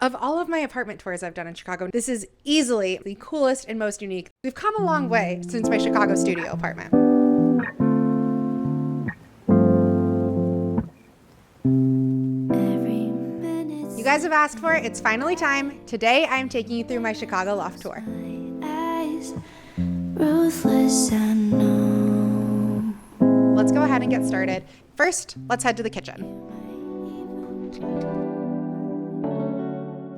Of all of my apartment tours I've done in Chicago, this is easily the coolest and most unique. We've come a long way since my Chicago studio apartment. You guys have asked for it. It's finally time. Today I'm taking you through my Chicago loft tour. Let's go ahead and get started. First, let's head to the kitchen.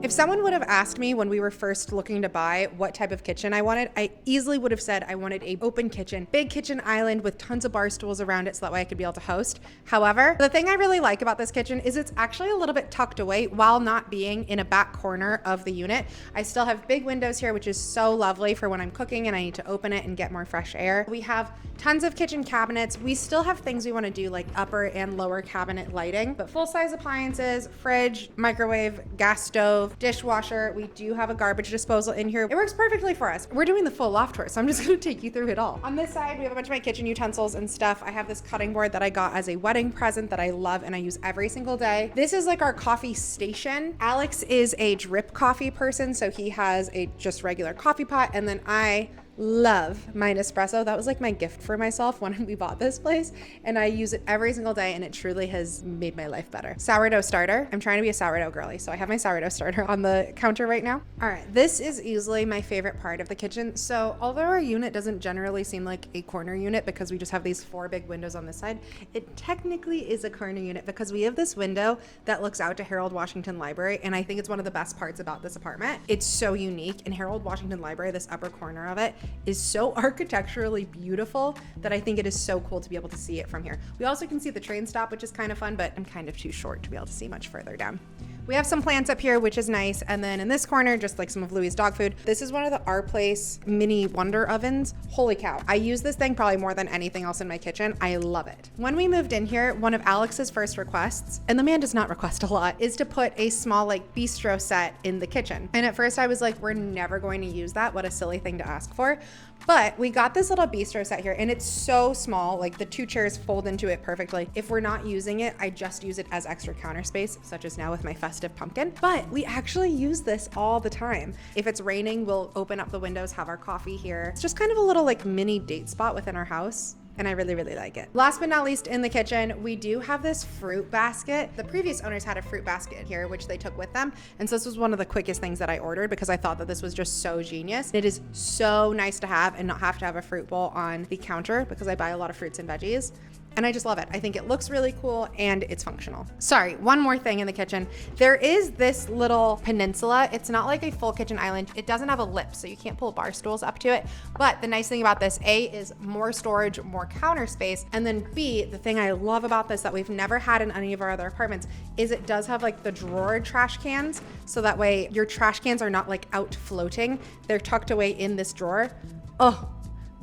If someone would have asked me when we were first looking to buy what type of kitchen I wanted, I easily would have said I wanted an open kitchen, big kitchen island with tons of bar stools around it so that way I could be able to host. However, the thing I really like about this kitchen is it's actually a little bit tucked away while not being in a back corner of the unit. I still have big windows here, which is so lovely for when I'm cooking and I need to open it and get more fresh air. We have tons of kitchen cabinets. We still have things we want to do like upper and lower cabinet lighting, but full-size appliances, fridge, microwave, gas stove, dishwasher. We do have a garbage disposal in here. It works perfectly for us. We're doing the full loft tour, so I'm just going to take you through it all. On this side, we have a bunch of my kitchen utensils and stuff. I have this cutting board that I got as a wedding present that I love and I use every single day. This is like our coffee station. Alex is a drip coffee person, so he has a just regular coffee pot, and then I love my Nespresso. That was like my gift for myself when we bought this place, and I use it every single day, and it truly has made my life better. Sourdough starter. I'm trying to be a sourdough girly, so I have my sourdough starter on the counter right now. All right, this is easily my favorite part of the kitchen. So although our unit doesn't generally seem like a corner unit because we just have these 4 big windows on this side, it technically is a corner unit because we have this window that looks out to Harold Washington Library, and I think it's one of the best parts about this apartment. It's so unique, and Harold Washington Library, this upper corner of it, is so architecturally beautiful that I think it is so cool to be able to see it from here. We also can see the train stop, which is kind of fun, but I'm kind of too short to be able to see much further down. We have some plants up here, which is nice. And then in this corner, just like some of Louie's dog food, this is one of the Our Place mini Wonder ovens. Holy cow. I use this thing probably more than anything else in my kitchen. I love it. When we moved in here, one of Alex's first requests, and the man does not request a lot, is to put a small like bistro set in the kitchen. And at first I was like, we're never going to use that. What a silly thing to ask for. But we got this little bistro set here, and it's so small, like the 2 chairs fold into it perfectly. If we're not using it, I just use it as extra counter space, such as now with my festive pumpkin. But we actually use this all the time. If it's raining, we'll open up the windows, have our coffee here. It's just kind of a little like mini date spot within our house, and I really, really like it. Last but not least, in the kitchen, we do have this fruit basket. The previous owners had a fruit basket here, which they took with them. And so this was one of the quickest things that I ordered because I thought that this was just so genius. It is so nice to have and not have to have a fruit bowl on the counter because I buy a lot of fruits and veggies. And I just love it. I think it looks really cool and it's functional. Sorry, one more thing in the kitchen. There is this little peninsula. It's not like a full kitchen island. It doesn't have a lip, so you can't pull bar stools up to it. But the nice thing about this, A, is more storage, more counter space. And then B, the thing I love about this that we've never had in any of our other apartments is it does have like the drawer trash cans. So that way your trash cans are not like out floating. They're tucked away in this drawer. Oh,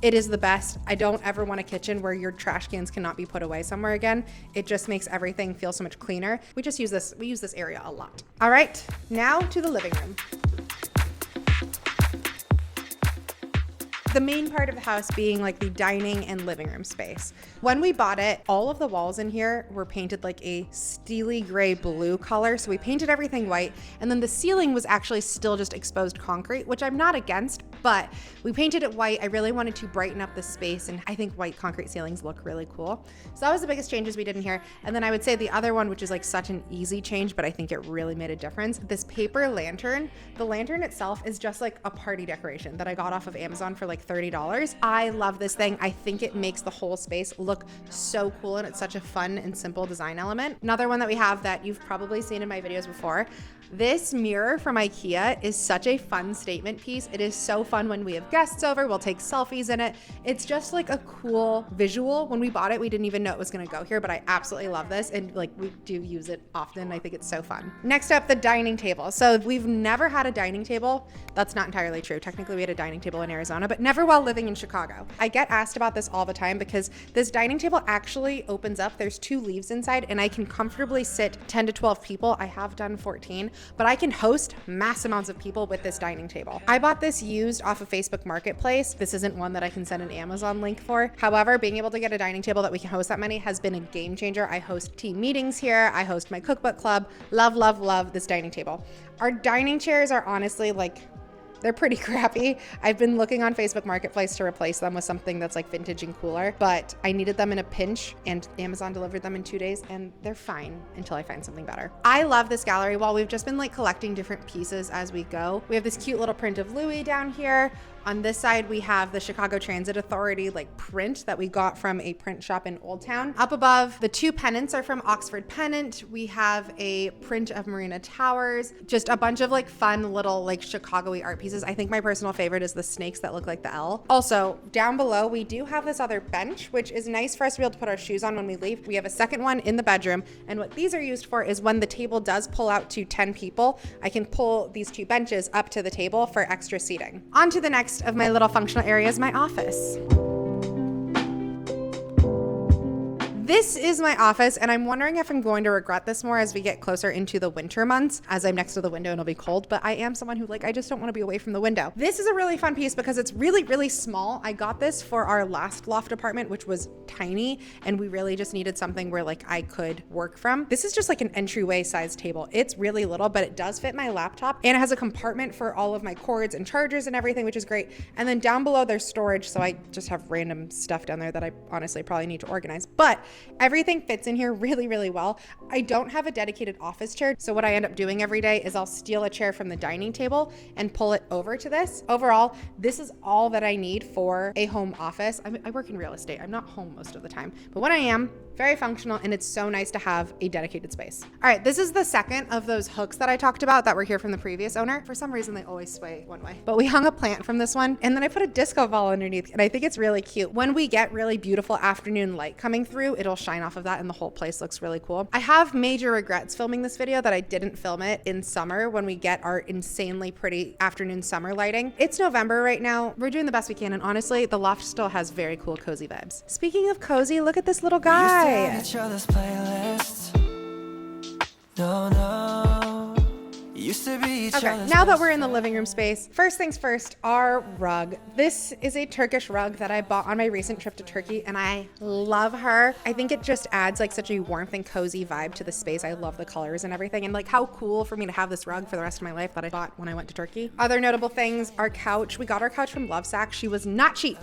it is the best. I don't ever want a kitchen where your trash cans cannot be put away somewhere again. It just makes everything feel so much cleaner. We use this area a lot. All right, now to the living room. The main part of the house being like the dining and living room space. When we bought it, all of the walls in here were painted like a steely gray blue color. So we painted everything white, and then the ceiling was actually still just exposed concrete, which I'm not against, but we painted it white. I really wanted to brighten up the space, and I think white concrete ceilings look really cool. So that was the biggest changes we did in here. And then I would say the other one, which is like such an easy change, but I think it really made a difference, this paper lantern. The lantern itself is just like a party decoration that I got off of Amazon for like $30. I love this thing. I think it makes the whole space look so cool, and it's such a fun and simple design element. Another one that we have that you've probably seen in my videos before, this mirror from IKEA is such a fun statement piece. It is so fun when we have guests over. We'll take selfies in it. It's just like a cool visual. When we bought it, we didn't even know it was going to go here, but I absolutely love this, and like we do use it often. I think it's so fun. Next up, the dining table. So we've never had a dining table. That's not entirely true. Technically, we had a dining table in Arizona, but never while living in Chicago. I get asked about this all the time because this dining table actually opens up. There's 2 leaves inside, and I can comfortably sit 10 to 12 people. I have done 14, but I can host mass amounts of people with this dining table. I bought this used used off of Facebook Marketplace. This isn't one that I can send an Amazon link for. However, being able to get a dining table that we can host that many has been a game changer. I host team meetings here. I host my cookbook club. Love, love, love this dining table. Our dining chairs are honestly like, they're pretty crappy. I've been looking on Facebook Marketplace to replace them with something that's like vintage and cooler, but I needed them in a pinch and Amazon delivered them in 2 days and they're fine until I find something better. I love this gallery wall. We've just been like collecting different pieces as we go. We have this cute little print of Louis down here. On this side, we have the Chicago Transit Authority like print that we got from a print shop in Old Town. Up above, the 2 pennants are from Oxford Pennant. We have a print of Marina Towers, just a bunch of like fun little like Chicago-y art pieces. I think my personal favorite is the snakes that look like the L. Also, down below, we do have this other bench, which is nice for us to be able to put our shoes on when we leave. We have a second one in the bedroom. And what these are used for is when the table does pull out to 10 people, I can pull these 2 benches up to the table for extra seating. On to the next of my little functional areas, my office. This is my office, and I'm wondering if I'm going to regret this more as we get closer into the winter months, as I'm next to the window and it'll be cold, but I am someone who I just don't want to be away from the window. This is a really fun piece because it's really, really small. I got this for our last loft apartment, which was tiny, and we really just needed something where I could work from. This is just like an entryway size table. It's really little, but it does fit my laptop, and it has a compartment for all of my cords and chargers and everything, which is great. And then down below there's storage, so I just have random stuff down there that I honestly probably need to organize. But everything fits in here really, really well. I don't have a dedicated office chair, so what I end up doing every day is I'll steal a chair from the dining table and pull it over to this. Overall, this is all that I need for a home office. I work in real estate. I'm not home most of the time, but when I am, very functional, and it's so nice to have a dedicated space. All right, this is the second of those hooks that I talked about that were here from the previous owner. For some reason, they always sway one way. But we hung a plant from this one, and then I put a disco ball underneath, and I think it's really cute. When we get really beautiful afternoon light coming through, it'll shine off of that, and the whole place looks really cool. I have major regrets filming this video that I didn't film it in summer when we get our insanely pretty afternoon summer lighting. It's November right now. We're doing the best we can, and honestly, the loft still has very cool cozy vibes. Speaking of cozy, look at this little guy. Each other's playlists. No. Used to be each Okay, other's now that we're in the living room space, first things first, our rug. This is a Turkish rug that I bought on my recent trip to Turkey, and I love her. I think it just adds such a warmth and cozy vibe to the space. I love the colors and everything, and how cool for me to have this rug for the rest of my life that I bought when I went to Turkey. Other notable things, our couch. We got our couch from Lovesac. She was not cheap,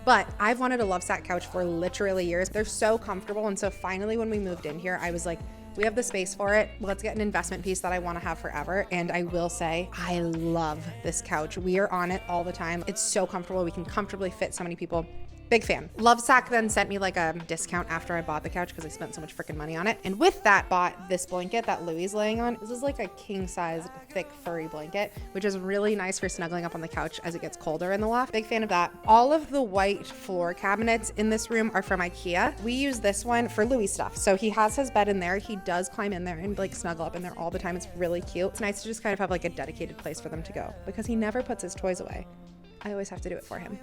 but I've wanted a Lovesac couch for literally years. They're so comfortable, and so finally when we moved in here, I was like, we have the space for it. Let's get an investment piece that I want to have forever. And I will say, I love this couch. We are on it all the time. It's so comfortable. We can comfortably fit so many people. Big fan. Lovesac then sent me a discount after I bought the couch because I spent so much freaking money on it. And with that, bought this blanket that Louis is laying on. This is a king size, thick, furry blanket, which is really nice for snuggling up on the couch as it gets colder in the loft. Big fan of that. All of the white floor cabinets in this room are from IKEA. We use this one for Louis stuff. So he has his bed in there. He does climb in there and snuggle up in there all the time. It's really cute. It's nice to just kind of have a dedicated place for them to go because he never puts his toys away. I always have to do it for him.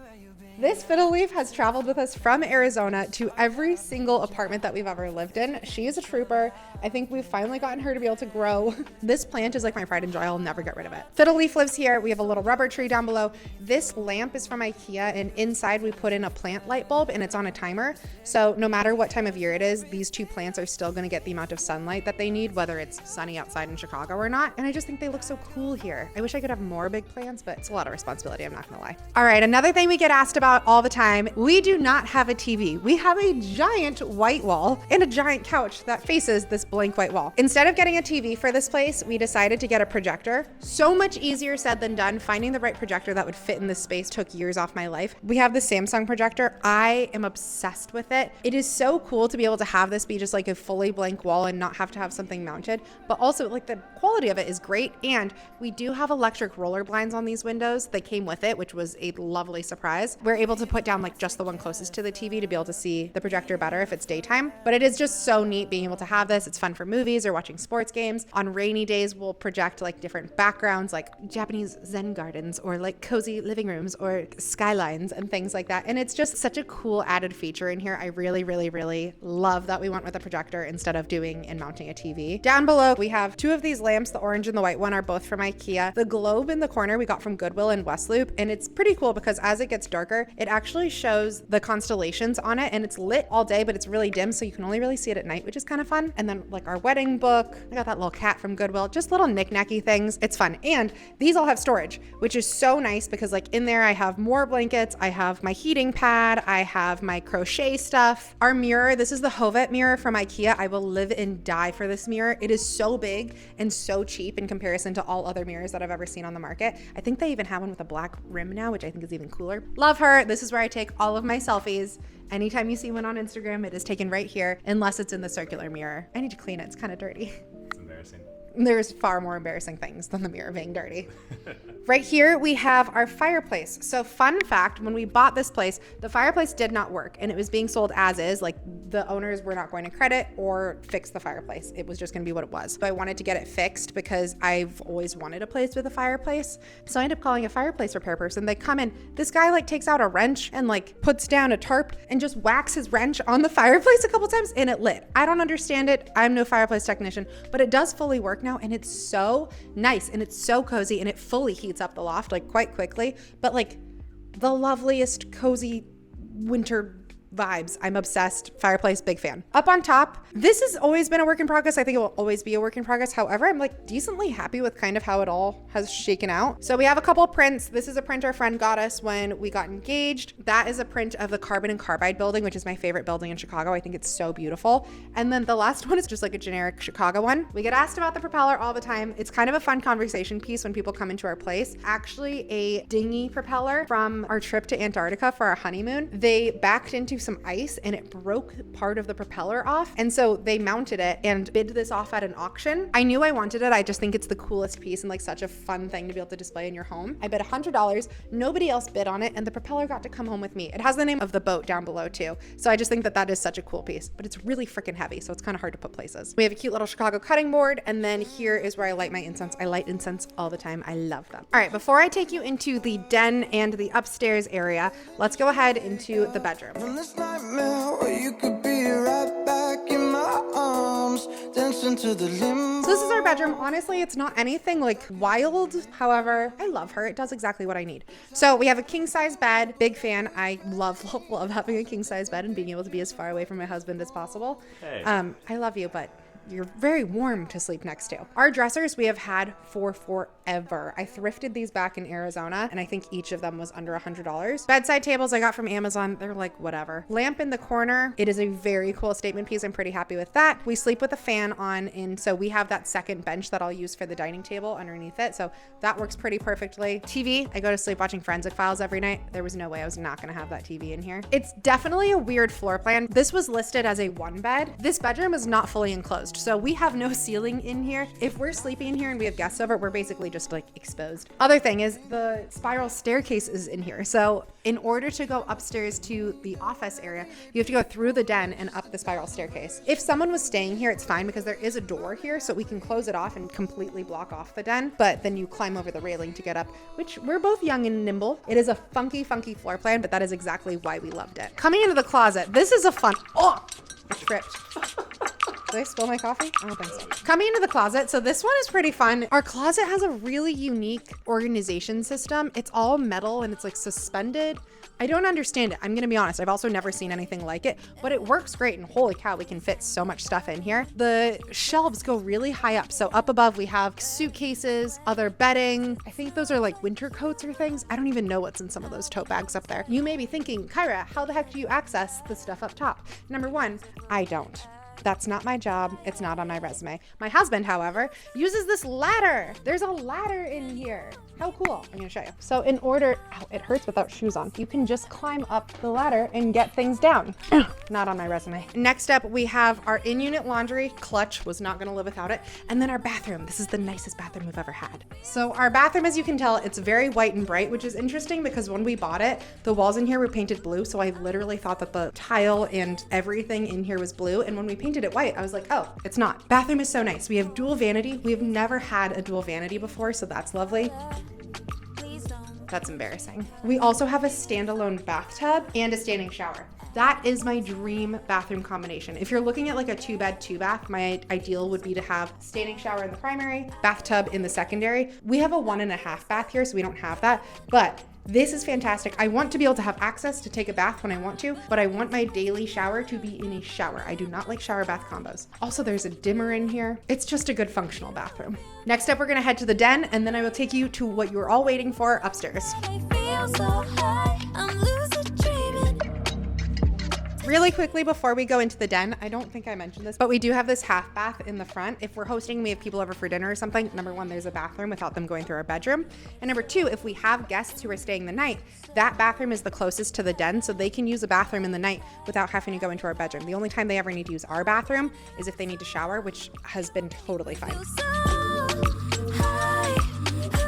This fiddle leaf has traveled with us from Arizona to every single apartment that we've ever lived in. She is a trooper. I think we've finally gotten her to be able to grow. This plant is my pride and joy. I'll never get rid of it. Fiddle leaf lives here. We have a little rubber tree down below. This lamp is from IKEA, and inside we put in a plant light bulb, and it's on a timer. So no matter what time of year it is, these 2 plants are still going to get the amount of sunlight that they need, whether it's sunny outside in Chicago or not. And I just think they look so cool here. I wish I could have more big plants, but it's a lot of responsibility. I'm not going to lie. All right, another thing we get asked about all the time, we do not have a TV. We have a giant white wall and a giant couch that faces this blank white wall. Instead of getting a TV for this place, we decided to get a projector. So much easier said than done. Finding the right projector that would fit in this space took years off my life. We have the Samsung projector. I am obsessed with it. It is so cool to be able to have this be just a fully blank wall and not have to have something mounted, but also the quality of it is great. And we do have electric roller blinds on these windows. They came with it, which was a lovely surprise. We're able to put down like just the one closest to the TV to be able to see the projector better if it's daytime. But it is just so neat being able to have this. It's fun for movies or watching sports games. On rainy days, we'll project like different backgrounds, like Japanese Zen gardens or like cozy living rooms or skylines and things like that. And it's just such a cool added feature in here. I really, really, really love that we went with a projector instead of doing and mounting a TV. Down below, we have two of these lamps. The orange and the white one are both from IKEA. The globe in the corner we got from Goodwill and West Loop, and it's pretty cool because as it gets darker, it actually shows the constellations on it, and it's lit all day, but it's really dim, so you can only really see it at night, which is kind of fun. And then like our wedding book, I got that little cat from Goodwill, just little knick-knacky things. It's fun. And these all have storage, which is so nice because like in there I have more blankets, I have my heating pad, I have my crochet stuff. Our mirror, this is the Hovet mirror from IKEA. I will live and die for this mirror. It is so big and so cheap in comparison to all other mirrors that I've ever seen on the market. I think they even have one with a black rim now, which I think is even cooler. Love her. This is where I take all of my selfies. Anytime you see one on Instagram, it is taken right here, unless it's in the circular mirror. I need to clean it. It's kind of dirty. It's embarrassing. There's far more embarrassing things than the mirror being dirty. Right here, we have our fireplace. So fun fact, when we bought this place, the fireplace did not work and it was being sold as is. Like the owners were not going to credit or fix the fireplace. It was just going to be what it was. So I wanted to get it fixed because I've always wanted a place with a fireplace. So I ended up calling a fireplace repair person. They come in, this guy like takes out a wrench and like puts down a tarp and just whacks his wrench on the fireplace a couple times and it lit. I don't understand it. I'm no fireplace technician, but it does fully work now and it's so nice and it's so cozy and it fully heats up the loft like quite quickly, but like the loveliest cozy winter vibes. I'm obsessed. Fireplace, big fan. Up on top, this has always been a work in progress. I think it will always be a work in progress. However, I'm like decently happy with kind of how it all has shaken out. So we have a couple of prints. This is a print our friend got us when we got engaged. That is a print of the Carbon and Carbide building, which is my favorite building in Chicago. I think it's so beautiful. And then the last one is just like a generic Chicago one. We get asked about the propeller all the time. It's kind of a fun conversation piece when people come into our place. Actually, a dinghy propeller from our trip to Antarctica for our honeymoon. They backed into some ice and it broke part of the propeller off. And so they mounted it and bid this off at an auction. I knew I wanted it. I just think it's the coolest piece and like such a fun thing to be able to display in your home. I bid $100. Nobody else bid on it and the propeller got to come home with me. It has the name of the boat down below too. So I just think that that is such a cool piece, but it's really freaking heavy. So it's kind of hard to put places. We have a cute little Chicago cutting board. And then here is where I light my incense. I light incense all the time. I love them. All right, before I take you into the den and the upstairs area, let's go ahead into the bedroom. From this nightmare where you could be right back in my arms, dancing to the limbo. So this is our bedroom. Honestly, it's not anything like wild. However, I love her. It does exactly what I need. So we have a king size bed. Big fan. I love having a king size bed and being able to be as far away from my husband as possible. Hey. I love you, but you're very warm to sleep next to. Our dressers we have had for forever. I thrifted these back in Arizona and I think each of them was under $100. Bedside tables I got from Amazon. They're like whatever. Lamp in the corner. It is a very cool statement piece. I'm pretty happy with that. We sleep with a fan on and so we have that second bench that I'll use for the dining table underneath it. So that works pretty perfectly. TV, I go to sleep watching Forensic Files every night. There was no way I was not gonna have that TV in here. It's definitely a weird floor plan. This was listed as a one bed. This bedroom is not fully enclosed. So we have no ceiling in here. If we're sleeping in here and we have guests over, we're basically just like exposed. Other thing is the spiral staircase is in here. So in order to go upstairs to the office area, you have to go through the den and up the spiral staircase. If someone was staying here, it's fine because there is a door here so we can close it off and completely block off the den, but then you climb over the railing to get up, which we're both young and nimble. It is a funky floor plan, but that is exactly why we loved it. Coming into the closet, this is a fun, I tripped. Did I spill my coffee? I don't think so. Coming into the closet. So this one is pretty fun. Our closet has a really unique organization system. It's all metal and it's like suspended. I don't understand it. I'm going to be honest. I've also never seen anything like it, but it works great. And holy cow, we can fit so much stuff in here. The shelves go really high up. So up above we have suitcases, other bedding. I think those are like winter coats or things. I don't even know what's in some of those tote bags up there. You may be thinking, Kyra, how the heck do you access the stuff up top? Number one, I don't. That's not my job. It's not on my resume. My husband, however, uses this ladder. There's a ladder in here. How cool. I'm gonna show you. So in order, ow, it hurts without shoes on. You can just climb up the ladder and get things down. Not on my resume. Next up, we have our in-unit laundry. Clutch was not gonna live without it. And then our bathroom. This is the nicest bathroom we've ever had. So our bathroom, as you can tell, it's very white and bright, which is interesting because when we bought it, the walls in here were painted blue. So I literally thought that the tile and everything in here was blue. And when we painted it white, I was like, oh, it's not. Bathroom is so nice. We have dual vanity. We've never had a dual vanity before, so that's lovely. That's embarrassing. We also have a standalone bathtub and a standing shower. That is my dream bathroom combination. If you're looking at like a 2-bed, 2-bath, my ideal would be to have standing shower in the primary, bathtub in the secondary. We have a 1.5 bath here, so we don't have that, but this is fantastic. I want to be able to have access to take a bath when I want to, but I want my daily shower to be in a shower. I do not like shower bath combos. Also, there's a dimmer in here. It's just a good functional bathroom. Next up, we're gonna head to the den, and then I will take you to what you were all waiting for, upstairs. Really quickly before we go into the den, I don't think I mentioned this, but we do have this half bath in the front. If we're hosting, we have people over for dinner or something, number one, there's a bathroom without them going through our bedroom. And number two, if we have guests who are staying the night, that bathroom is the closest to the den, so they can use a bathroom in the night without having to go into our bedroom. The only time they ever need to use our bathroom is if they need to shower, which has been totally fine.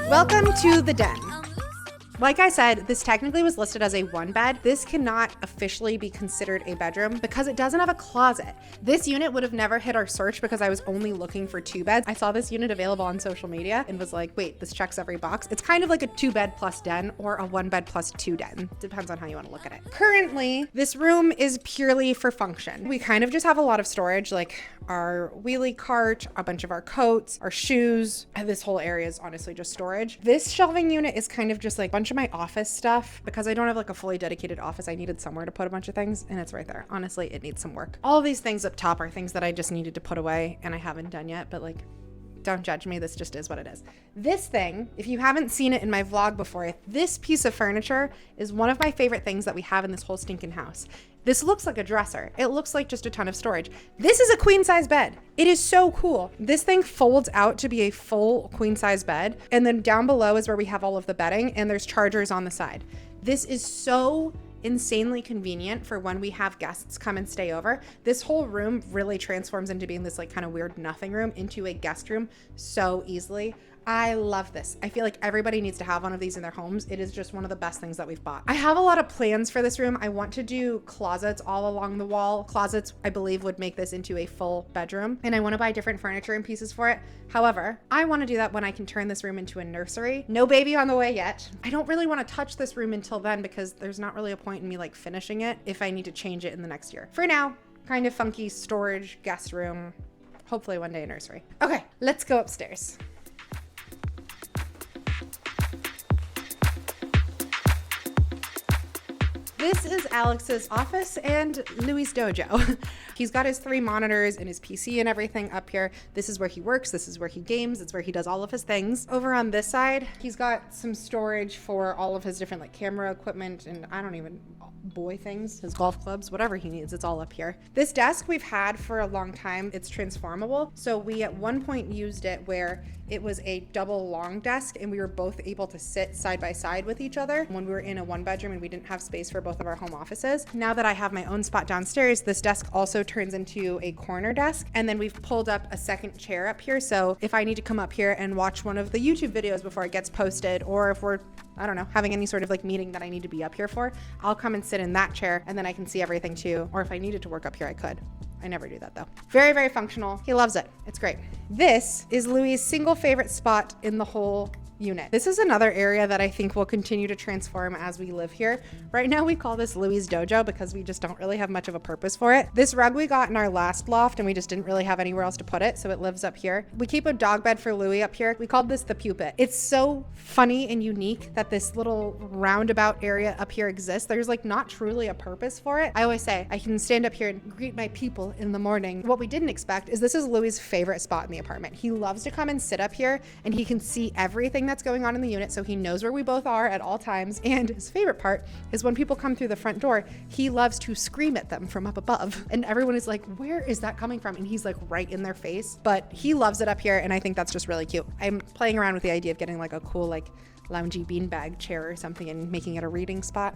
Welcome to the den. Like I said, this technically was listed as a 1-bed. This cannot officially be considered a bedroom because it doesn't have a closet. This unit would have never hit our search because I was only looking for 2 beds. I saw this unit available on social media and was like, wait, this checks every box. It's kind of like a 2-bed plus den or a 1-bed plus 2 den. Depends on how you want to look at it. Currently, this room is purely for function. We kind of just have a lot of storage, like our wheelie cart, a bunch of our coats, our shoes, and this whole area is honestly just storage. This shelving unit is kind of just like a bunch of my office stuff because I don't have like a fully dedicated office. I needed somewhere to put a bunch of things and it's right there. Honestly, it needs some work. All of these things up top are things that I just needed to put away and I haven't done yet, but like, don't judge me. This just is what it is. This thing, if you haven't seen it in my vlog before, this piece of furniture is one of my favorite things that we have in this whole stinking house. This looks like a dresser. It looks like just a ton of storage. This is a queen size bed. It is so cool. This thing folds out to be a full queen size bed. And then down below is where we have all of the bedding and there's chargers on the side. This is so insanely convenient for when we have guests come and stay over. This whole room really transforms into being this like kind of weird nothing room into a guest room so easily. I love this. I feel like everybody needs to have one of these in their homes. It is just one of the best things that we've bought. I have a lot of plans for this room. I want to do closets all along the wall. Closets, I believe, would make this into a full bedroom. And I want to buy different furniture and pieces for it. However, I want to do that when I can turn this room into a nursery. No baby on the way yet. I don't really want to touch this room until then because there's not really a point in me like finishing it if I need to change it in the next year. For now, kind of funky storage, guest room, hopefully one day a nursery. Okay, let's go upstairs. This is Alex's office and Louis' dojo. He's got his 3 monitors and his PC and everything up here. This is where he works. This is where he games. It's where he does all of his things. Over on this side, he's got some storage for all of his different like camera equipment and I don't even boy things, his golf clubs, whatever he needs. It's all up here. This desk we've had for a long time. It's transformable. So we at one point used it where it was a double long desk and we were both able to sit side by side with each other when we were in a 1-bedroom and we didn't have space for both of our home offices. Now that I have my own spot downstairs, this desk also turns into a corner desk. And then we've pulled up a second chair up here. So if I need to come up here and watch one of the YouTube videos before it gets posted, or if we're, I don't know, having any sort of like meeting that I need to be up here for, I'll come and sit in that chair and then I can see everything too. Or if I needed to work up here, I could. I never do that though. Very, very functional. He loves it. It's great. This is Louis' single favorite spot in the whole unit. This is another area that I think will continue to transform as we live here. Right now we call this Louis' dojo because we just don't really have much of a purpose for it. This rug we got in our last loft and we just didn't really have anywhere else to put it, so it lives up here. We keep a dog bed for Louis up here. We called this the pupit. It's so funny and unique that this little roundabout area up here exists. There's like not truly a purpose for it. I always say I can stand up here and greet my people in the morning. What we didn't expect is this is Louis' favorite spot in the apartment. He loves to come and sit up here and he can see everything that's going on in the unit, so he knows where we both are at all times. And his favorite part is when people come through the front door, he loves to scream at them from up above. And everyone is like, where is that coming from? And he's like right in their face. But he loves it up here, and I think that's just really cute. I'm playing around with the idea of getting like a cool like loungy beanbag chair or something and making it a reading spot.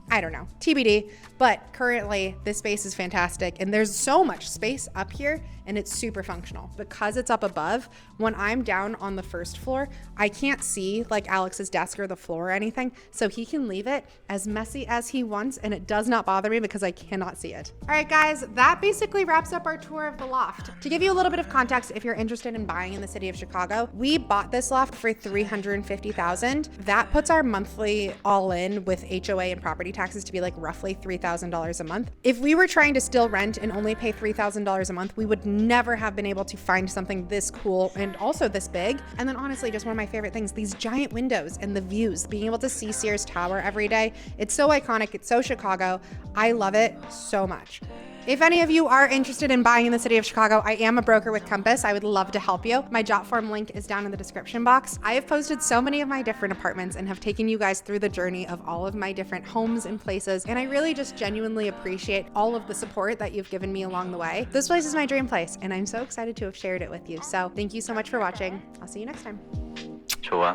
I don't know, TBD, but currently this space is fantastic and there's so much space up here and it's super functional. Because it's up above, when I'm down on the first floor, I can't see like Alex's desk or the floor or anything, so he can leave it as messy as he wants and it does not bother me because I cannot see it. All right guys, that basically wraps up our tour of the loft. To give you a little bit of context, if you're interested in buying in the city of Chicago, we bought this loft for $350,000. That puts our monthly all in with HOA and property taxes to be like roughly $3,000 a month. If we were trying to still rent and only pay $3,000 a month, we would never have been able to find something this cool and also this big. And then honestly, just one of my favorite things, these giant windows and the views, being able to see Sears Tower every day. It's so iconic. It's so Chicago. I love it so much. If any of you are interested in buying in the city of Chicago, I am a broker with Compass. I would love to help you. My Jotform link is down in the description box. I have posted so many of my different apartments and have taken you guys through the journey of all of my different homes and places. And I really just genuinely appreciate all of the support that you've given me along the way. This place is my dream place and I'm so excited to have shared it with you. So thank you so much for watching. I'll see you next time. 좋아.